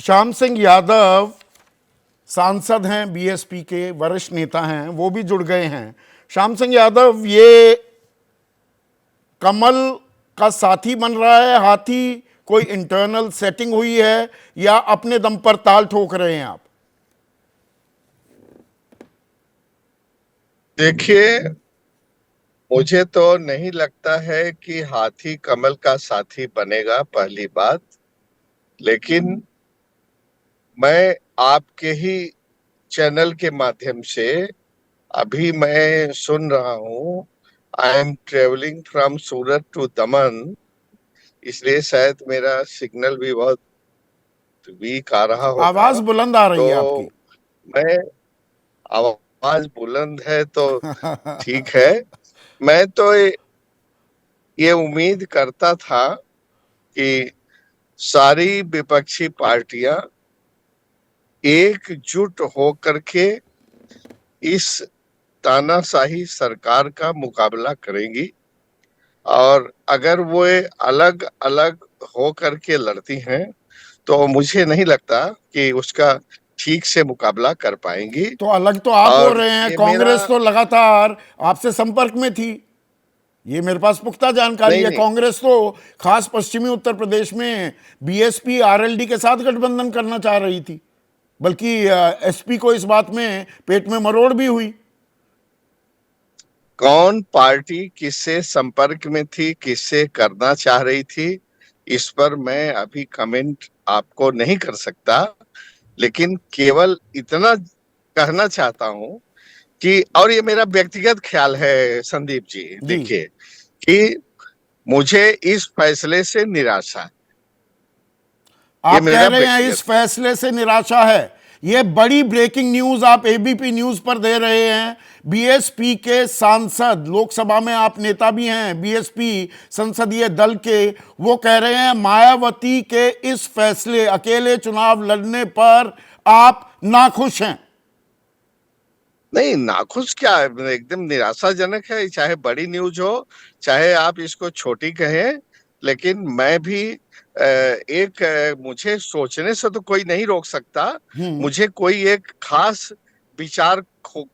श्याम सिंह यादव सांसद हैं, बीएसपी के वरिष्ठ नेता हैं, वो भी जुड़ गए हैं। श्याम सिंह यादव, ये कमल का साथी बन रहा है हाथी, कोई इंटरनल सेटिंग हुई है या अपने दम पर ताल ठोक रहे हैं आप? देखिए, मुझे तो नहीं लगता है कि हाथी कमल का साथी बनेगा, पहली बात। लेकिन मैं आपके ही चैनल के माध्यम से अभी मैं सुन रहा हूँ, I am travelling from Surat to Daman, इसलिए शायद मेरा सिग्नल भी बहुत वीक आ रहा होगा। आवाज बुलंद आ रही तो है आपकी। मैं आवाज बुलंद है तो ठीक है। मैं तो ये उम्मीद करता था कि सारी विपक्षी पार्टियां एकजुट होकर के इस तानाशाही सरकार का मुकाबला करेंगी, और अगर वो अलग अलग होकर के लड़ती हैं तो मुझे नहीं लगता कि उसका ठीक से मुकाबला कर पाएंगी। तो अलग तो आप हो और रहे हैं, ये मेरा कांग्रेस तो लगातार आपसे संपर्क में थी, ये मेरे पास पुख्ता जानकारी नहीं है। नहीं कांग्रेस तो खास पश्चिमी उत्तर प्रदेश में बीएसपी आरएलडी के साथ गठबंधन करना चाह रही थी, बल्कि एसपी को इस बात में पेट में मरोड़ भी हुई। कौन पार्टी किससे संपर्क में थी, किससे करना चाह रही थी, इस पर मैं अभी कमेंट आपको नहीं कर सकता। लेकिन केवल इतना कहना चाहता हूं कि, और ये मेरा व्यक्तिगत ख्याल है संदीप जी, जी, देखिए कि मुझे इस फैसले से निराशा है। ये आप कह मेरा रहे हैं इस व्यक्तिगत फैसले से निराशा है। ये बड़ी ब्रेकिंग न्यूज आप एबीपी न्यूज पर दे रहे हैं। बीएसपी के सांसद, लोकसभा में आप नेता भी हैं बीएसपी संसदीय दल के, वो कह रहे हैं मायावती के इस फैसले, अकेले चुनाव लड़ने पर आप नाखुश हैं। नहीं, नाखुश क्या है, एकदम निराशाजनक है। चाहे बड़ी न्यूज हो, चाहे आप इसको छोटी कहें, लेकिन मैं भी मुझे सोचने से तो कोई नहीं रोक सकता। मुझे कोई एक खास विचार,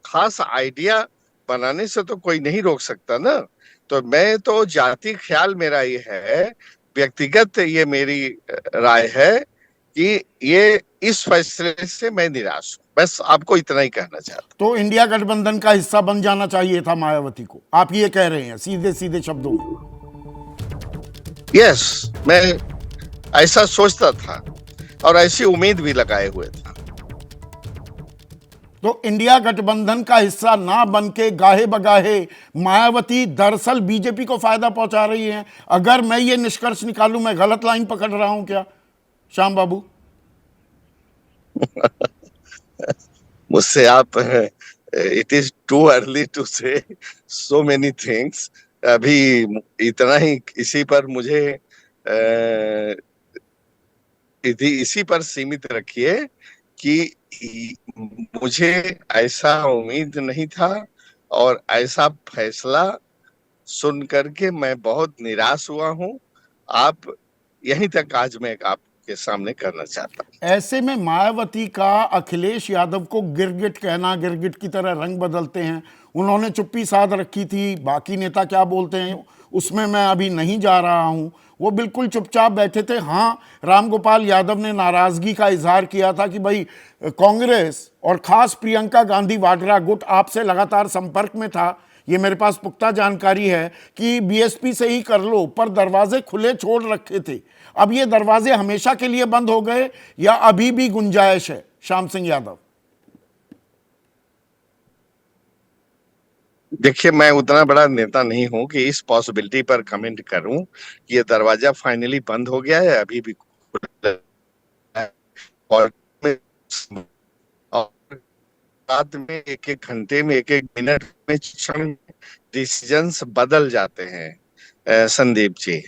खास आइडिया बनाने से तो कोई नहीं रोक सकता ना। तो मैं तो जाति ख्याल मेरा ये है, व्यक्तिगत ये मेरी राय है कि ये इस फैसले से मैं निराश हूं। बस आपको इतना ही कहना चाहता तो इंडिया गठबंधन का हिस्सा बन जाना चाहिए था मायावती को, आप ये कह रहे हैं सीधे सीधे शब्दों में? हूं। यस, मैं ऐसा सोचता था और ऐसी उम्मीद भी लगाए हुए था। तो इंडिया गठबंधन का हिस्सा ना बन के गाहे बगाहे मायावती दरअसल बीजेपी को फायदा पहुंचा रही हैं। अगर मैं ये निष्कर्ष निकालूं, मैं गलत लाइन पकड़ रहा हूं क्या श्याम बाबू? मुझसे आप, it is too early to say so many things. अभी इतना ही, इसी पर मुझे इसी पर सीमित रखिए कि मुझे ऐसा उम्मीद नहीं था, और ऐसा फैसला सुन करके मैं बहुत निराश हुआ हूं। आप, यहीं तक आज मैं आपके सामने करना चाहता ऐसे में मायावती का अखिलेश यादव को गिरगिट कहना, गिरगिट की तरह रंग बदलते हैं। उन्होंने चुप्पी साध रखी थी, बाकी नेता क्या बोलते हैं उसमें मैं अभी नहीं जा रहा हूं। वो बिल्कुल चुपचाप बैठे थे। हाँ, रामगोपाल यादव ने नाराजगी का इजहार किया था कि भाई कांग्रेस और खास प्रियंका गांधी वाड्रा गुट आपसे लगातार संपर्क में था, ये मेरे पास पुख्ता जानकारी है कि बीएसपी से ही कर लो, पर दरवाजे खुले छोड़ रखे थे। अब ये दरवाजे हमेशा के लिए बंद हो गए या अभी भी गुंजाइश है श्याम सिंह यादव? देखिए, मैं उतना बड़ा नेता नहीं हूं कि इस पॉसिबिलिटी पर कमेंट करूं कि ये दरवाजा फाइनली बंद हो गया है, अभी भी खुला है। और और बाद में, एक एक घंटे में, एक एक मिनट में, क्षण में डिसीजंस बदल जाते हैं, संदीप जी।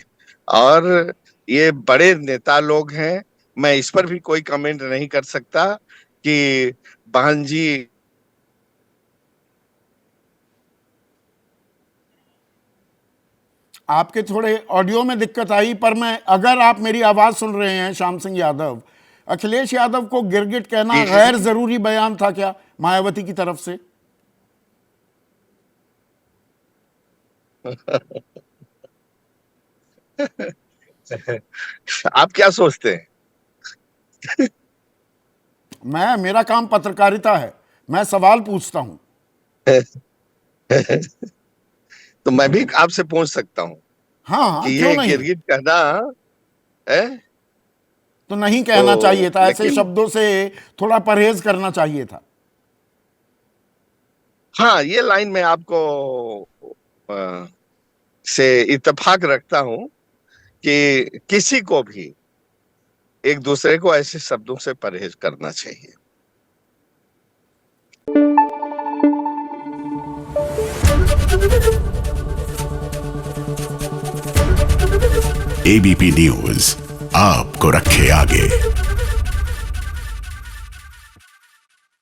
और ये बड़े नेता लोग हैं, मैं इस पर भी कोई कमेंट नहीं कर सकता कि बहन जी। आपके थोड़े ऑडियो में दिक्कत आई, पर मैं, अगर आप मेरी आवाज सुन रहे हैं श्याम सिंह यादव, अखिलेश यादव को गिरगिट कहना जी, जी, गैर जरूरी बयान था क्या मायावती की तरफ से? आप क्या सोचते हैं? मेरा काम पत्रकारिता है, मैं सवाल पूछता हूं। तो मैं भी आपसे पूछ सकता हूं हाँ हाँ, कि क्यों ये नहीं? गिरगिट कहना है तो नहीं तो, कहना चाहिए था, ऐसे लेकिन शब्दों से थोड़ा परहेज करना चाहिए था। हाँ, ये लाइन मैं आपको से इत्तेफाक रखता हूं कि किसी को भी एक दूसरे को ऐसे शब्दों से परहेज करना चाहिए। एबीपी न्यूज आपको रखे आगे।